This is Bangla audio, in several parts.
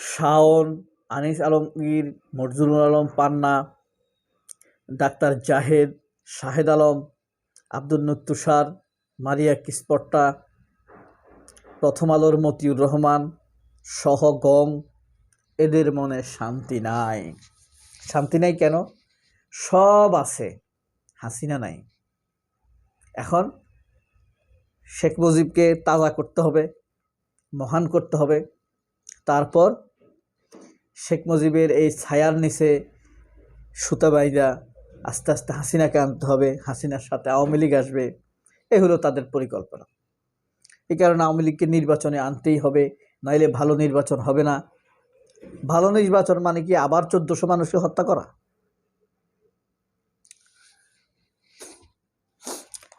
শাওন, আনিস আলমগীর, মজরুল আলম পান্না, ডাক্তার জাহেদ, শাহেদ আলম, আব্দুল তুষার, মারিয়া কিসপট্টা, প্রথম আলোর মতিউর রহমান সহ গং, এদের মনে শান্তি নাই। শান্তি নাই কেন? সব আছে, হাসিনা নাই। এখন শেখ মুজিবকে তাজা করতে হবে, মহান করতে হবে। তারপর শেখ মুজিবের এই ছায়ার নিচে সুতা বাইদা আস্তে আস্তে হাসিনাকে আনতে হবে, হাসিনার সাথে আওয়ামী লীগ আসবে। এ হলো তাদের পরিকল্পনা। এই কারণে আওয়ামী লীগকে নির্বাচনে আনতেই হবে, নাইলে ভালো নির্বাচন হবে না। ভালো নির্বাচন মানে কি আবার 1400 মানুষকে হত্যা করা?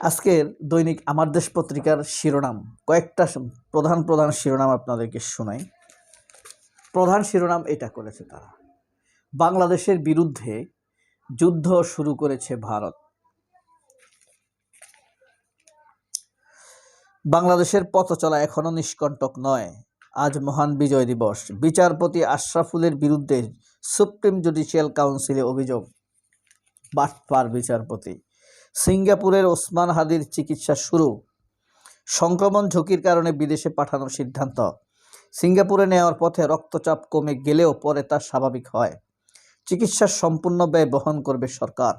আজকের দৈনিক আমার দেশ পত্রিকার শিরোনাম, কয়েকটা প্রধান প্রধান শিরোনাম আপনাদেরকে শোনাই। প্রধান শিরোনাম এটা করেছে তারা, বাংলাদেশের বিরুদ্ধে যুদ্ধ শুরু করেছে ভারত। বাংলাদেশের পথ চলা এখনো নিষ্কণ্টক নয়, আজ মহান বিজয় দিবস। বিচারপতি আশরাফুলের বিরুদ্ধে সুপ্রিম জুডিশিয়াল কাউন্সিলে অভিযোগ, বাটপার বিচারপতি। সিঙ্গাপুরের ওসমান হাদির চিকিৎসা শুরু, সংক্রমণ ঝুঁকির কারণে বিদেশে পাঠানোর সিদ্ধান্ত। সিঙ্গাপুরে নেওয়ার পথে রক্তচাপ কমে গেলেও পরে তা স্বাভাবিক হয়। চিকিৎসার সম্পূর্ণ ব্যয় বহন করবে সরকার।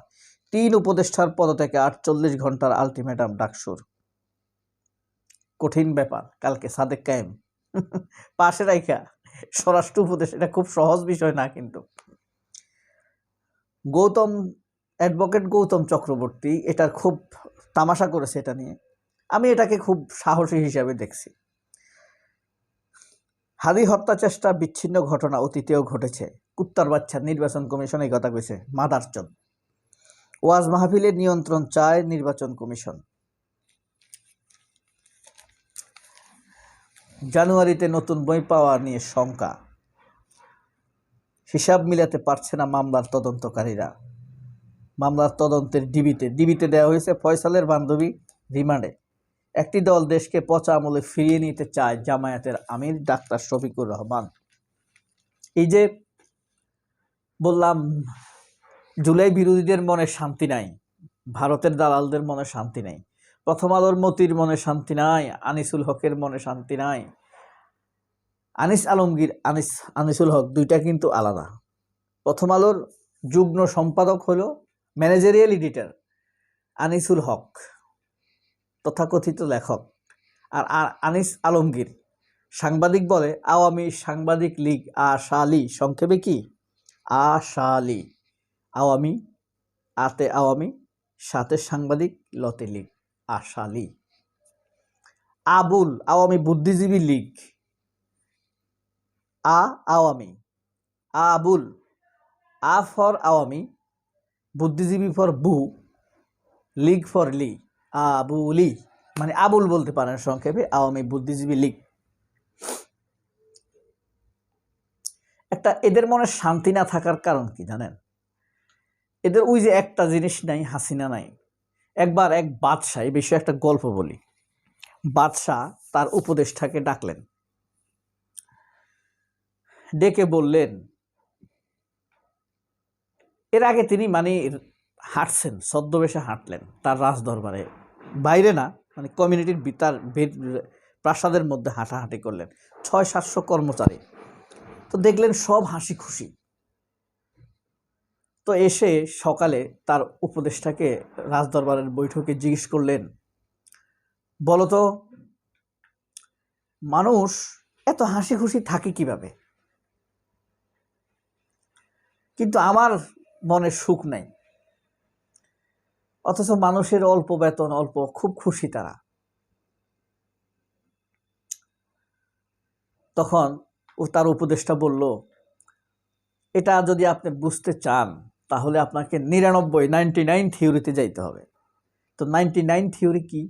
3 উপদেষ্টার পদত্যাগে 48 ঘন্টার আলটিমেটাম ডাকসুর। কঠিন ব্যাপার। কালকে সাদেক কায়েম পাশে রাইখা স্বরাষ্ট্র উপদেশ, এটা খুব সহজ বিষয় না। কিন্তু অ্যাডভোকেট গৌতম চক্রবর্তী এটার খুব তামাশা করেছে এটা নিয়ে। আমি এটাকে খুব সাহসী হিসাবে দেখছি। হাদি হত্যা চেষ্টা বিচ্ছিন্ন ঘটনা অতীতেও ঘটেছে। কুত্তার বাচ্চা নির্বাচন কমিশন এই কথা কইছে, মাদারচোদ। ওয়াজ মাহফিলের নিয়ন্ত্রণ চায় নির্বাচন কমিশন। জানুয়ারিতে নতুন বই পাওয়া নিয়ে শঙ্কা, হিসাব মিলাতে পারছে না মামলার তদন্তকারীরা। মামলার তদন্তের ডিবিতে দেওয়া হয়েছে ফয়সালের বান্ধবী রিমান্ডে। একটি দল দেশকে পচা আমলে ফিরিয়ে নিতে চায় জামায়াতের আমির ডাক্তার শফিকুর রহমান। এই যে বললাম, জুলাই বিরোধীদের মনে শান্তি নাই, ভারতের দালালদের মনে শান্তি নাই, প্রথম আলোর মতির মনে শান্তি নাই, আনিসুল হকের মনে শান্তি নাই। আনিস আলমগীর, আনিসুল হক দুইটা কিন্তু আলাদা। প্রথম আলোর যুগ্ম সম্পাদক হলো ম্যানেজারিয়াল এডিটর আনিসুল হক, তথাকথিত লেখক। আর আনিস আলমগীর সাংবাদিক, বলে আওয়ামী সাংবাদিক লীগ আশালি, সংক্ষেপে কি আশালি। আওয়ামী, আতে আওয়ামী, সাথে সাংবাদিক, লতে লীগ, আশালি। আবুল, আওয়ামী বুদ্ধিজীবী লীগ, আওয়ামী। আবুল, আ ফর আওয়ামী, বুদ্ধিজীবী ফর বু, লীগ ফর লি, আবুলি। মানে আবুল বলতে পারেন সংক্ষেপে, আওয়ামী বুদ্ধিজীবী লীগ। একটা এদের মনে শান্তি না থাকার কারণ কি জানেন? এদের ওই যে একটা জিনিস নাই, হাসিনা নাই। একবার এক বাদশাহ, এই বিষয়ে একটা গল্প বলি। বাদশাহ তার উপদেষ্টাকে ডাকলেন, ডেকে বললেন, এর আগে তিনি মানে হাঁটছেন, ছদ্মবেশে হাঁটলেন তার রাজদরবারে, বাইরে না, মানে কমিউনিটির তার প্রাসাদের মধ্যে হাঁটাহাঁটি করলেন। 600-700 কর্মচারী, তো দেখলেন সব হাসি খুশি। তো এসে সকালে তার উপদেষ্টাকে রাজদরবারের বৈঠকে জিজ্ঞেস করলেন, বলতো মানুষ এত হাসি খুশি থাকে কিভাবে? কিন্তু আমার মনে সুখ নাই, অথচ মানুষের অল্প বেতন, অল্প, খুব খুশি তারা। তখন তার উপদেষ্টা বলল, এটা যদি আপনি বুঝতে চান তাহলে আপনাকে 99 থিওরিতে যাইতে হবে। তো 99 থিওরি কি?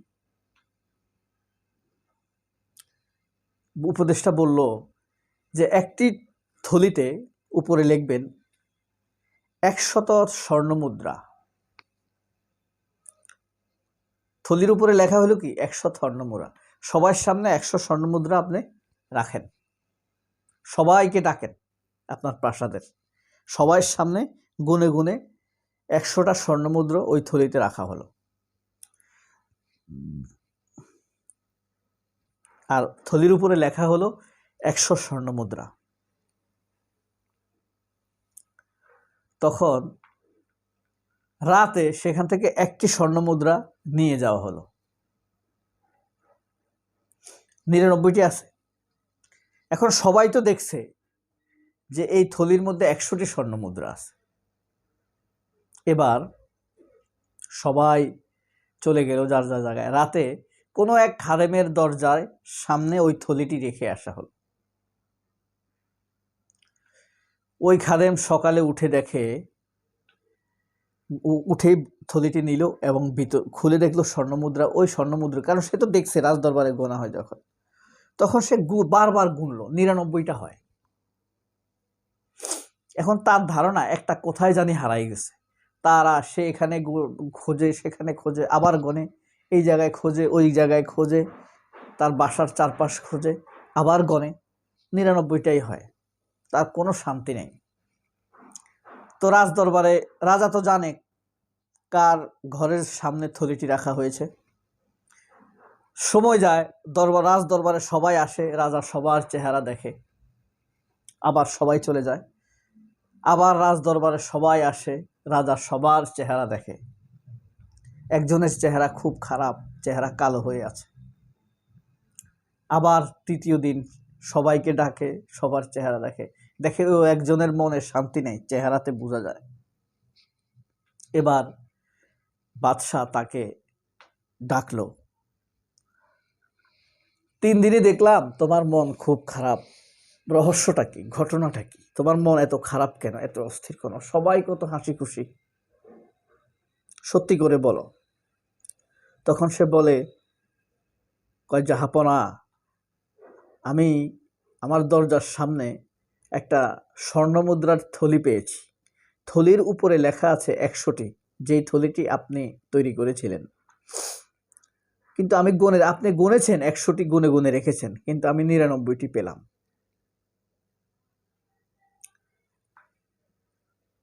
উপদেষ্টা বলল যে একটি থলিতে উপরে লিখবেন 100 স্বর্ণমুদ্রা। থলির উপরে লেখা হলো কি 100 স্বর্ণমুদ্রা। সবার সামনে 100 স্বর্ণমুদ্রা আপনি রাখেন। সবাইকে ডাকেন আপনার প্রাসাদের, সবার সামনে গুনে গুনে 100টা স্বর্ণমুদ্রা ওই থলিতে রাখা হলো। আর থলির উপরে লেখা হলো 100 স্বর্ণমুদ্রা। তখন রাতে সেখান থেকে 1টি স্বর্ণমুদ্রা নিয়ে যাওয়া হলো। 99টি আছে। এখন সবাই তো দেখছে যে এই থলির মধ্যে 100টি স্বর্ণমুদ্রা আছে। এবার সবাই চলে গেল যার যার জায়গায়। রাতে কোনো এক খাদেমের দরজার সামনে ওই থলিটি রেখে আসা হলো। ওই খাদেম সকালে উঠে দেখে, উঠেই থলিটি নিল এবং খুলে দেখলো স্বর্ণমুদ্রা। ওই স্বর্ণমুদ্রা, কারণ সে তো দেখছে রাজদরবারে গোনা হয় যখন, তখন সে বারবার গুনলো, 99টা হয়। এখন তার ধারণা একটা কোথায় জানি হারাই গেছে। তারা সে এখানে খোঁজে, সেখানে খোঁজে, আবার গনে, এই জায়গায় খোঁজে, ওই জায়গায় খোঁজে, তার বাসার চারপাশ খোঁজে, আবার গনে, 99টাই হয়। তার কোনো শান্তি নেই। তো রাজদরবারে রাজা তো জানে কার ঘরের সামনে থলিটি রাখা হয়েছে। সময় যায়, রাজদরবারে সবাই আসে, রাজা সবার চেহারা দেখে, আবার সবাই চলে যায়। আবার রাজদরবারে সবাই আসে, রাজা সবার চেহারা দেখে। একজনের চেহারা খুব খারাপ, চেহারা কালো হয়ে আছে। আবার তৃতীয় দিন সবাইকে ডাকে, সবার চেহারা দেখে, দেখে ও একজনের মনে শান্তি নেই, চেহারাতে বোঝা যায়। এবার বাদশাহ তাকে ডাকলো, 3 দিনে দেখলাম তোমার মন খুব খারাপ, রহস্যটা কি, ঘটনাটা কি, তোমার মন এত খারাপ কেন, এত অস্থির কেন, সবাই কত হাসি খুশি, সত্যি করে বলো। তখন সে বলে, কয় জাহাপনা, আমি আমার দরজার সামনে একটা স্বর্ণমুদ্রার থলি পেয়েছি। থলির উপরে লেখা আছে 100টি, যেই থলিটি আপনি তৈরি করেছিলেন। কিন্তু আমি আপনি গুনেছেন 100টি, গুনে গুনে রেখেছেন, কিন্তু আমি 99টি পেলাম।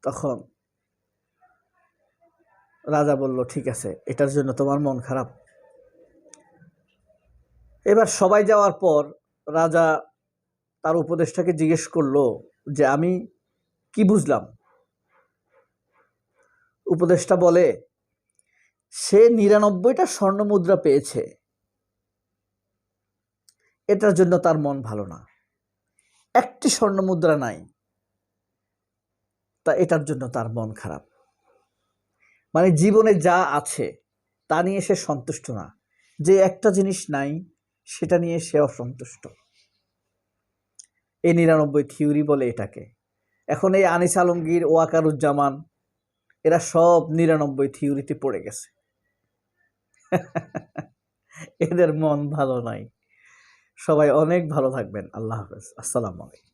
তখন রাজা বলল, ঠিক আছে, এটার জন্য তোমার মন খারাপ। এবার সবাই যাওয়ার পর রাজা তার উপদেষ্টাকে জিজ্ঞেস করলো যে আমি কি বুঝলাম। উপদেষ্টা বলে, সে 99টা স্বর্ণমুদ্রা পেয়েছে, এটার জন্য তার মন ভালো না। 1টি স্বর্ণমুদ্রা নাই, তা এটার জন্য তার মন খারাপ। মানে জীবনে যা আছে তা নিয়ে সে সন্তুষ্ট না, যে একটা জিনিস নাই সেটা নিয়ে সে অসন্তুষ্ট। এই 99 থিওরি বলে এটাকে। এখন এই আনিস আলমগীর, ওয়াকারুজ্জামান, এরা সব 99 থিওরিতে পড়ে গেছে। এদের মন ভালো নাই। সবাই অনেক ভালো থাকবেন। আল্লাহ হাফেজ। আসসালামু আলাইকুম।